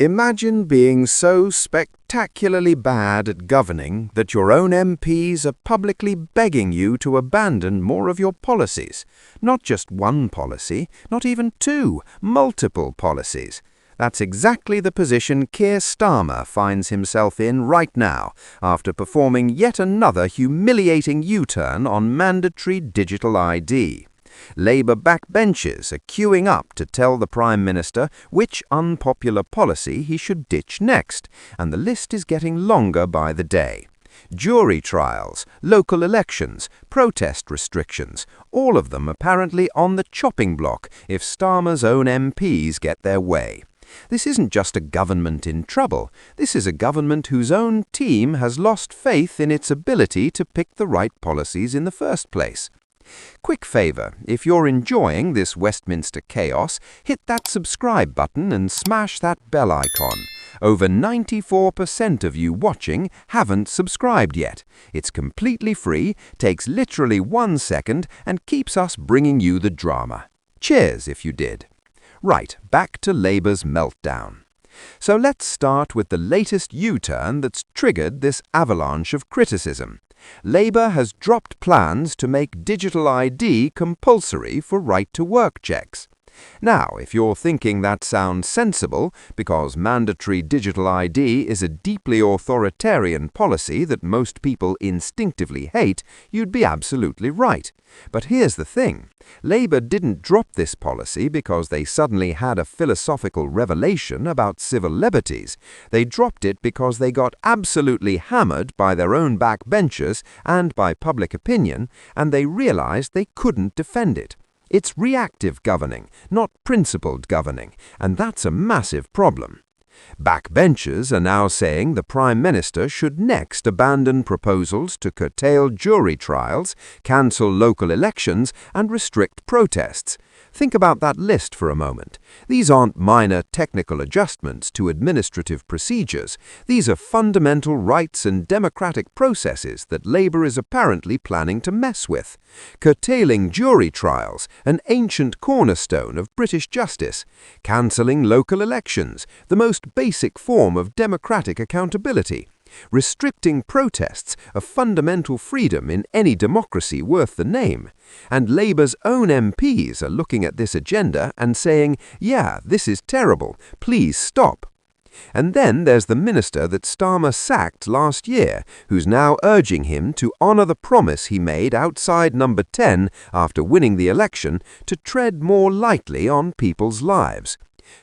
Imagine being so spectacularly bad at governing that your own MPs are publicly begging you to abandon more of your policies. Not just one policy, not even two, multiple policies. That's exactly the position Keir Starmer finds himself in right now, after performing yet another humiliating U-turn on mandatory digital ID. Labour backbenchers are queuing up to tell the Prime Minister which unpopular policy he should ditch next, and the list is getting longer by the day. Jury trials, local elections, protest restrictions, all of them apparently on the chopping block if Starmer's own MPs get their way. This isn't just a government in trouble. This is a government whose own team has lost faith in its ability to pick the right policies in the first place. Quick favour, if you're enjoying this Westminster chaos, hit that subscribe button and smash that bell icon. Over 94% of you watching haven't subscribed yet. It's completely free, takes literally 1 second, and keeps us bringing you the drama. Cheers if you did. Right, back to Labour's meltdown. So let's start with the latest U-turn that's triggered this avalanche of criticism. Labour has dropped plans to make digital ID compulsory for right-to-work checks. Now, if you're thinking that sounds sensible, because mandatory digital ID is a deeply authoritarian policy that most people instinctively hate, you'd be absolutely right. But here's the thing. Labour didn't drop this policy because they suddenly had a philosophical revelation about civil liberties. They dropped it because they got absolutely hammered by their own backbenchers and by public opinion, and they realised they couldn't defend it. It's reactive governing, not principled governing, and that's a massive problem. Backbenchers are now saying the Prime Minister should next abandon proposals to curtail jury trials, cancel local elections, and restrict protests. Think about that list for a moment. These aren't minor technical adjustments to administrative procedures. These are fundamental rights and democratic processes that Labour is apparently planning to mess with. Curtailing jury trials, an ancient cornerstone of British justice. Cancelling local elections, the most basic form of democratic accountability. Restricting protests, a fundamental freedom in any democracy worth the name. And Labour's own MPs are looking at this agenda and saying, yeah, this is terrible, please stop. And then there's the minister that Starmer sacked last year, who's now urging him to honour the promise he made outside number 10 after winning the election to tread more lightly on people's lives.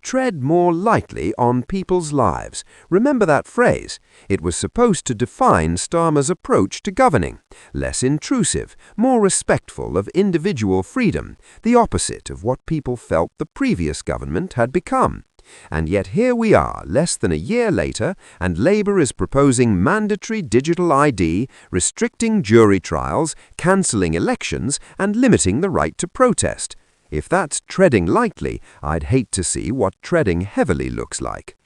Tread more lightly on people's lives. Remember that phrase. It was supposed to define Starmer's approach to governing. Less intrusive, more respectful of individual freedom, the opposite of what people felt the previous government had become. And yet here we are, less than a year later, and Labour is proposing mandatory digital ID, restricting jury trials, cancelling elections, and limiting the right to protest. If that's treading lightly, I'd hate to see what treading heavily looks like.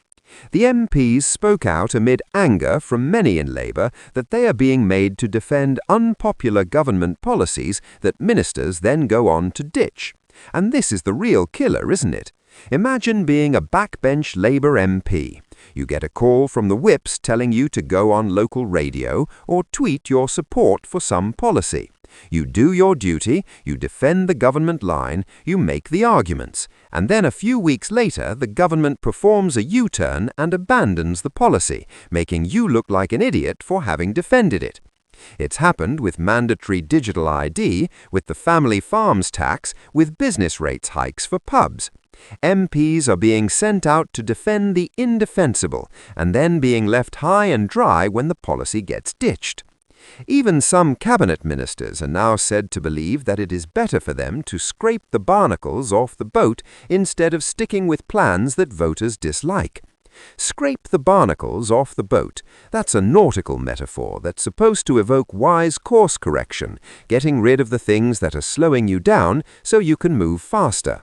The MPs spoke out amid anger from many in Labour that they are being made to defend unpopular government policies that ministers then go on to ditch. And this is the real killer, isn't it? Imagine being a backbench Labour MP. You get a call from the whips telling you to go on local radio or tweet your support for some policy. You do your duty, you defend the government line, you make the arguments, and then a few weeks later the government performs a U-turn and abandons the policy, making you look like an idiot for having defended it. It's happened with mandatory digital ID, with the family farms tax, with business rates hikes for pubs. MPs are being sent out to defend the indefensible, and then being left high and dry when the policy gets ditched. Even some cabinet ministers are now said to believe that it is better for them to scrape the barnacles off the boat instead of sticking with plans that voters dislike. Scrape the barnacles off the boat. That's a nautical metaphor that's supposed to evoke wise course correction, getting rid of the things that are slowing you down so you can move faster.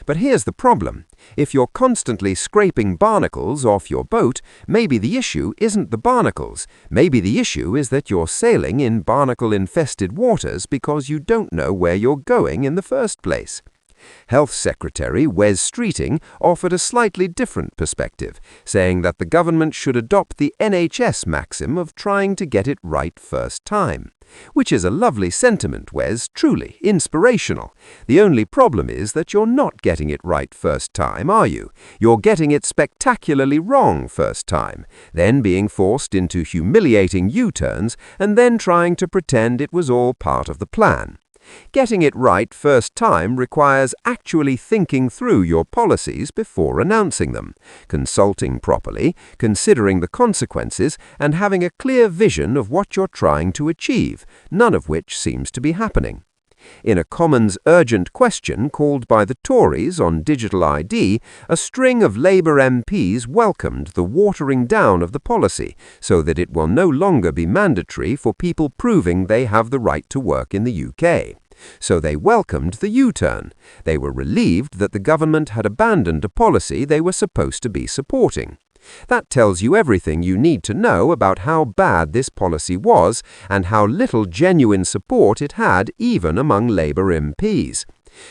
But here's the problem. If you're constantly scraping barnacles off your boat, maybe the issue isn't the barnacles. Maybe the issue is that you're sailing in barnacle-infested waters because you don't know where you're going in the first place. Health Secretary Wes Streeting offered a slightly different perspective, saying that the government should adopt the NHS maxim of trying to get it right first time. Which is a lovely sentiment, Wes, truly inspirational. The only problem is that you're not getting it right first time, are you? You're getting it spectacularly wrong first time, then being forced into humiliating U-turns, and then trying to pretend it was all part of the plan. Getting it right first time requires actually thinking through your policies before announcing them, consulting properly, considering the consequences, and having a clear vision of what you're trying to achieve, none of which seems to be happening. In a Commons urgent question called by the Tories on digital ID, a string of Labour MPs welcomed the watering down of the policy so that it will no longer be mandatory for people proving they have the right to work in the UK. So they welcomed the U-turn. They were relieved that the government had abandoned a policy they were supposed to be supporting. That tells you everything you need to know about how bad this policy was and how little genuine support it had even among Labour MPs.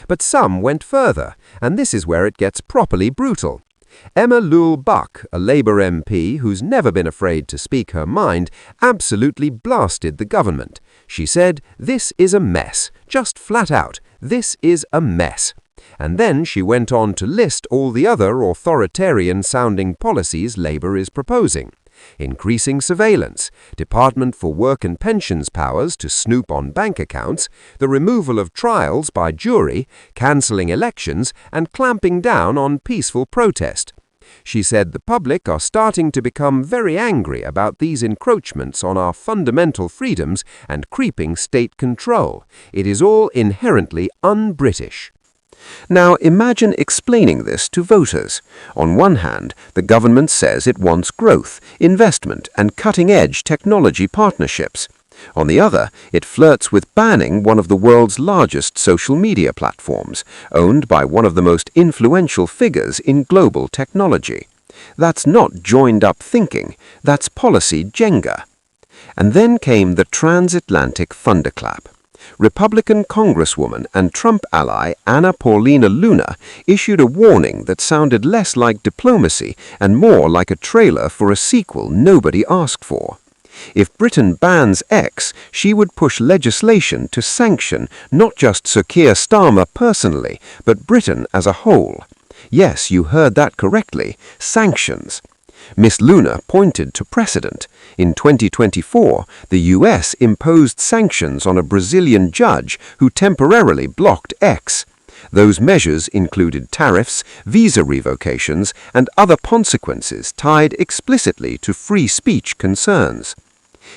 But some went further, and this is where it gets properly brutal. Emma Lule-Buck, a Labour MP who's never been afraid to speak her mind, absolutely blasted the government. She said, "This is a mess. Just flat out, this is a mess." And then she went on to list all the other authoritarian-sounding policies Labour is proposing. Increasing surveillance, Department for Work and Pensions powers to snoop on bank accounts, the removal of trials by jury, cancelling elections, and clamping down on peaceful protest. She said the public are starting to become very angry about these encroachments on our fundamental freedoms and creeping state control. It is all inherently un-British. Now imagine explaining this to voters. On one hand, the government says it wants growth, investment, and cutting-edge technology partnerships. On the other, it flirts with banning one of the world's largest social media platforms, owned by one of the most influential figures in global technology. That's not joined-up thinking, that's policy Jenga. And then came the transatlantic thunderclap. Republican Congresswoman and Trump ally Anna Paulina Luna issued a warning that sounded less like diplomacy and more like a trailer for a sequel nobody asked for. If Britain bans X, she would push legislation to sanction not just Sir Keir Starmer personally, but Britain as a whole. Yes, you heard that correctly, sanctions. Miss Luna pointed to precedent. In 2024, the US imposed sanctions on a Brazilian judge who temporarily blocked X. Those measures included tariffs, visa revocations, and other consequences tied explicitly to free speech concerns.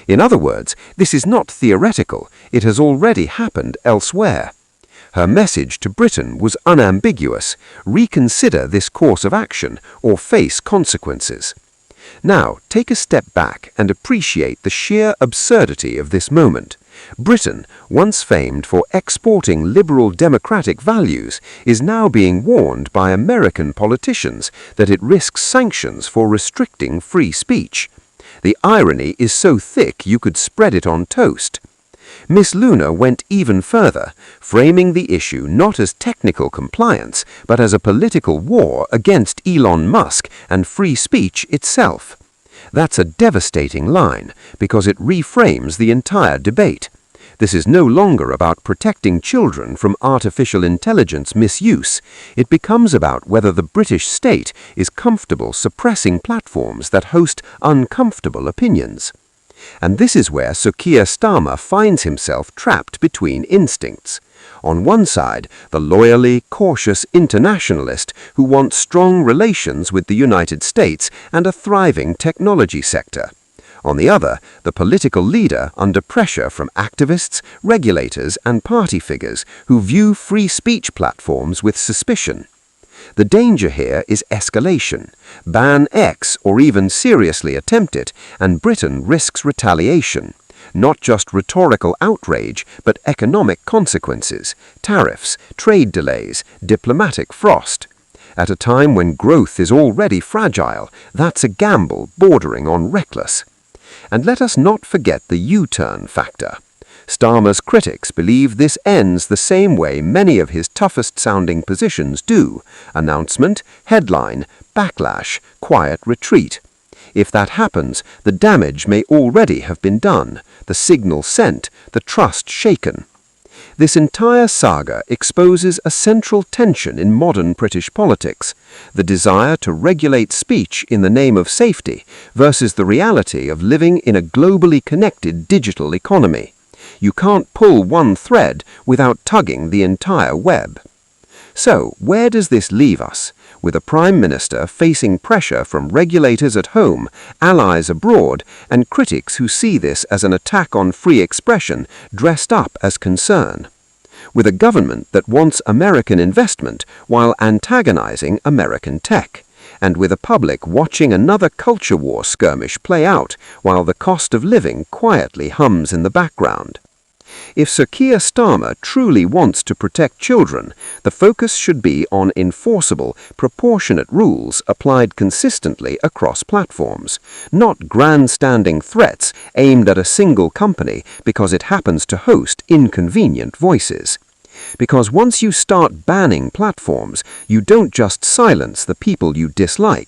In other words, this is not theoretical, it has already happened elsewhere. Her message to Britain was unambiguous: reconsider this course of action or face consequences. Now, take a step back and appreciate the sheer absurdity of this moment. Britain, once famed for exporting liberal democratic values, is now being warned by American politicians that it risks sanctions for restricting free speech. The irony is so thick you could spread it on toast. Miss Luna went even further, framing the issue not as technical compliance, but as a political war against Elon Musk and free speech itself. That's a devastating line, because it reframes the entire debate. This is no longer about protecting children from artificial intelligence misuse. It becomes about whether the British state is comfortable suppressing platforms that host uncomfortable opinions. And this is where Sir Keir Starmer finds himself trapped between instincts. On one side, the loyally cautious internationalist who wants strong relations with the United States and a thriving technology sector. On the other, the political leader under pressure from activists, regulators, and party figures who view free speech platforms with suspicion. The danger here is escalation. Ban X or even seriously attempt it, and Britain risks retaliation. Not just rhetorical outrage, but economic consequences, tariffs, trade delays, diplomatic frost. At a time when growth is already fragile, that's a gamble bordering on reckless. And let us not forget the U-turn factor. Starmer's critics believe this ends the same way many of his toughest-sounding positions do: announcement, headline, backlash, quiet retreat. If that happens, the damage may already have been done, the signal sent, the trust shaken. This entire saga exposes a central tension in modern British politics: the desire to regulate speech in the name of safety versus the reality of living in a globally connected digital economy. You can't pull one thread without tugging the entire web. So, where does this leave us? With a Prime Minister facing pressure from regulators at home, allies abroad, and critics who see this as an attack on free expression dressed up as concern. With a government that wants American investment while antagonizing American tech. And with a public watching another culture war skirmish play out while the cost of living quietly hums in the background. If Sir Keir Starmer truly wants to protect children, the focus should be on enforceable, proportionate rules applied consistently across platforms, not grandstanding threats aimed at a single company because it happens to host inconvenient voices. Because once you start banning platforms, you don't just silence the people you dislike,